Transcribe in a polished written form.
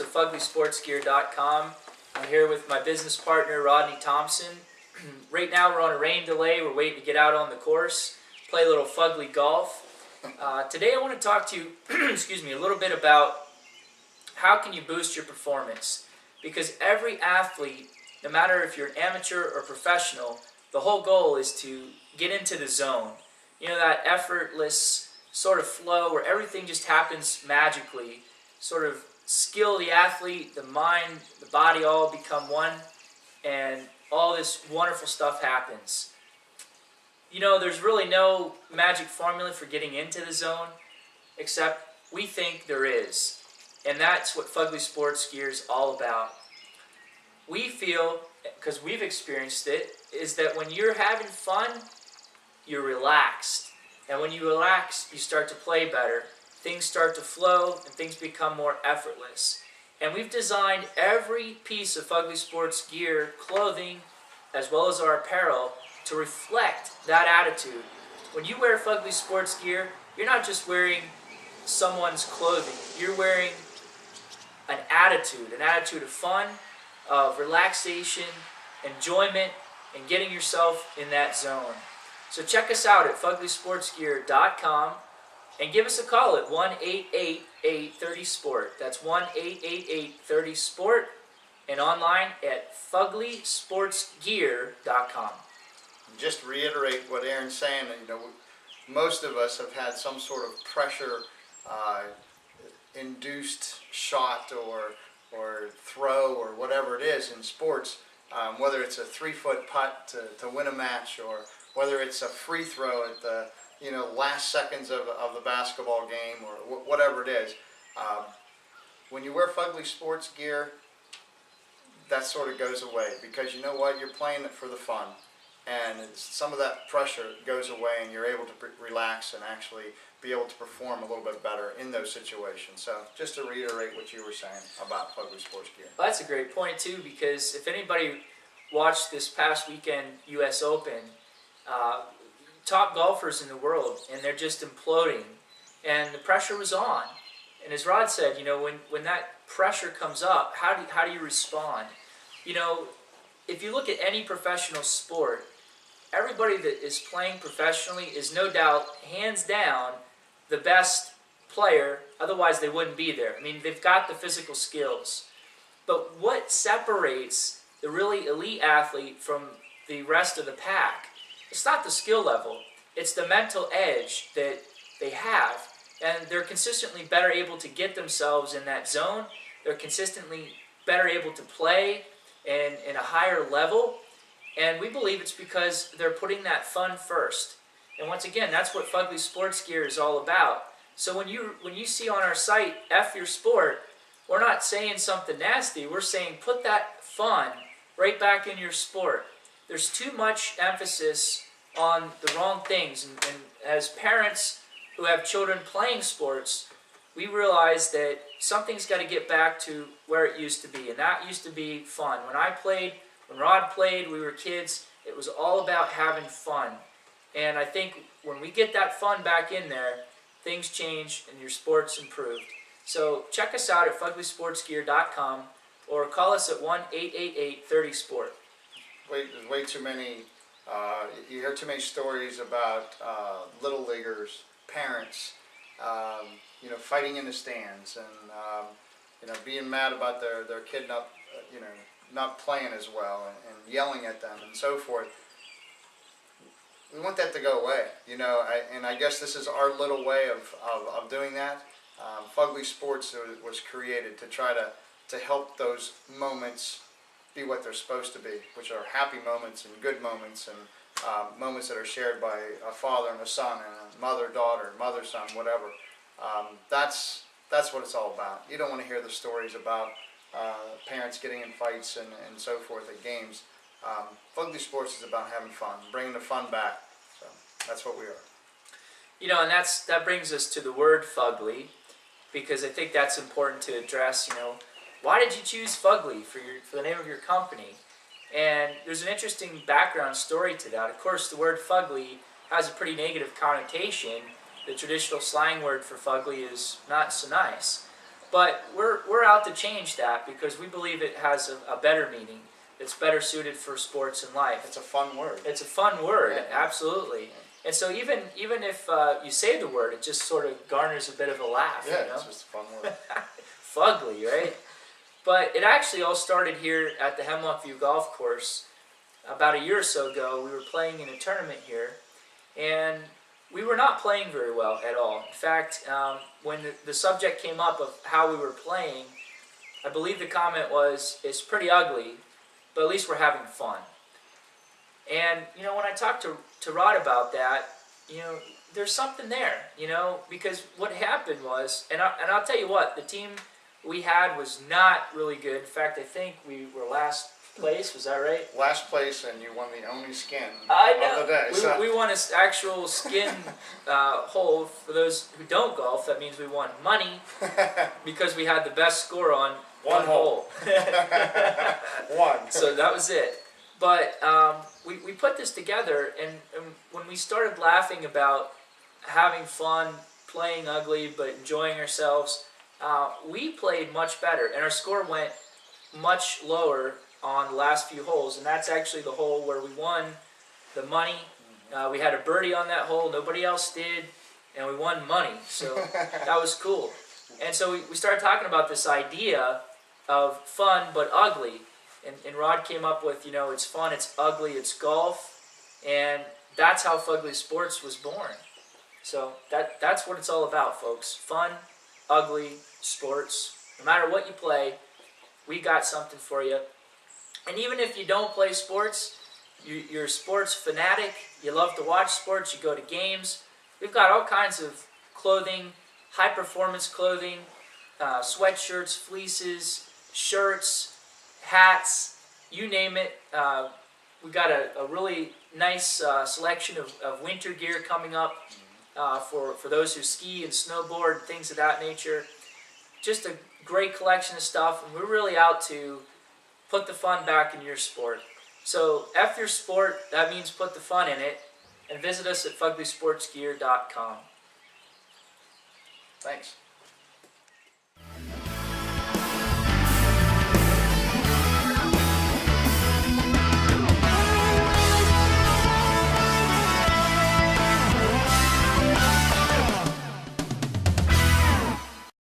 of FuglySportsGear.com. I'm here with my business partner, Rodney Thompson. Right now we're on a rain delay. We're waiting to get out on the course, play a little Fugly golf. Today I want to talk to you a little bit about how can you boost your performance. Because every athlete, no matter if you're an amateur or professional, the whole goal is to get into the zone. You know, that effortless sort of flow where everything just happens magically. Sort of skill the athlete, the mind, the body all become one, and all this wonderful stuff happens. You know, there's really no magic formula for getting into the zone, except we think there is. And that's what Fugly Sports Gear is all about. We feel, because we've experienced it, is that when you're having fun, you're relaxed. And when you relax, you start to play better. Things start to flow, and things become more effortless. And we've designed every piece of Fugly Sports Gear, clothing, as well as our apparel, to reflect that attitude. When you wear Fugly Sports Gear, you're not just wearing someone's clothing. You're wearing an attitude of fun, of relaxation, enjoyment, and getting yourself in that zone. So check us out at FuglySportsGear.com and give us a call at 1-888-30-SPORT. That's 1-888-30-SPORT, and online at FuglySportsGear.com. Just to reiterate what Aaron's saying, most of us have had some sort of pressure induced shot or throw or whatever it is in sports, whether it's a 3-foot putt to win a match, or whether it's a free throw at the last seconds of the basketball game, or whatever it is. When you wear Fugly Sports Gear, that sort of goes away, because you know what, you're playing it for the fun, and some of that pressure goes away, and you're able to relax and actually be able to perform a little bit better in those situations. So just to reiterate what you were saying about Fugly Sports Gear. Well, that's a great point too, because if anybody watched this past weekend U.S. Open, top golfers in the world, and they're just imploding, and the pressure was on. And as Rod said, when that pressure comes up, how do you respond? If you look at any professional sport, everybody that is playing professionally is no doubt, hands down, the best player, otherwise they wouldn't be there. I mean, they've got the physical skills. But what separates the really elite athlete from the rest of the pack? It's not the skill level. It's the mental edge that they have. And they're consistently better able to get themselves in that zone. They're consistently better able to play in a higher level. And we believe it's because they're putting that fun first. And once again, that's what Fugly Sports Gear is all about. So when you see on our site, F your sport, we're not saying something nasty. We're saying put that fun right back in your sport. There's too much emphasis on the wrong things. And as parents who have children playing sports, we realize that something's got to get back to where it used to be. And that used to be fun. When Rod played, we were kids, it was all about having fun. And I think when we get that fun back in there, things change and your sport's improved. So check us out at FuglySportsGear.com or call us at 1-888-30-SPORT. There's way too many, you hear too many stories about little leaguers, parents, fighting in the stands, and being mad about their kid not playing as well, and yelling at them and so forth. We want that to go away, and I guess this is our little way of doing that. Fugly Sports was created to try to help those moments be what they're supposed to be, which are happy moments and good moments, and moments that are shared by a father and a son, and a mother-daughter, mother-son, whatever. That's what it's all about. You don't want to hear the stories about parents getting in fights and so forth at games. Fugly Sports is about having fun, bringing the fun back. So that's what we are. And that brings us to the word fugly, because I think that's important to address. Why did you choose Fugly for the name of your company? And there's an interesting background story to that. Of course, the word fugly has a pretty negative connotation. The traditional slang word for fugly is not so nice. But we're out to change that because we believe it has a better meaning. It's better suited for sports and life. It's a fun word. It's a fun word, Yeah. absolutely. And so even if you say the word, it just sort of garners a bit of a laugh. Yeah, You know? it's just a fun word. Fugly, right? But it actually all started here at the Hemlock View Golf Course about a year or so ago. We were playing in a tournament here, and we were not playing very well at all. In fact, when the subject came up of how we were playing, I believe the comment was, "It's pretty ugly, but at least we're having fun." And, you know, when I talked to Rod about that, you know, there's something there, you know, because what happened was, and I'll tell you what, the team we had was not really good. In fact, I think we were last place. Was that right? Last place, and you won the only skin I know. of the day. So. We won an actual skin hole. For those who don't golf, that means we won money because we had the best score on one hole. One. So that was it. But we put this together, and when we started laughing about having fun, playing ugly, but enjoying ourselves, we played much better, and our score went much lower on the last few holes, and that's actually the hole where we won the money. We had a birdie on that hole, nobody else did, and we won money, so that was cool. And so we started talking about this idea of fun but ugly, and Rod came up with, you know, it's fun, it's ugly, it's golf, and that's how Fugly Sports was born. So that's what it's all about, folks. Fun, ugly, sports. No matter what you play, we got something for you. And even if you don't play sports, you're a sports fanatic, you love to watch sports, you go to games, we've got all kinds of clothing, high-performance clothing, sweatshirts, fleeces, shirts, hats, you name it. We got a really nice selection of winter gear coming up for those who ski and snowboard and things of that nature. Just a great collection of stuff, and we're really out to put the fun back in your sport. So, F your sport, that means put the fun in it, and visit us at FuglySportsGear.com. Thanks.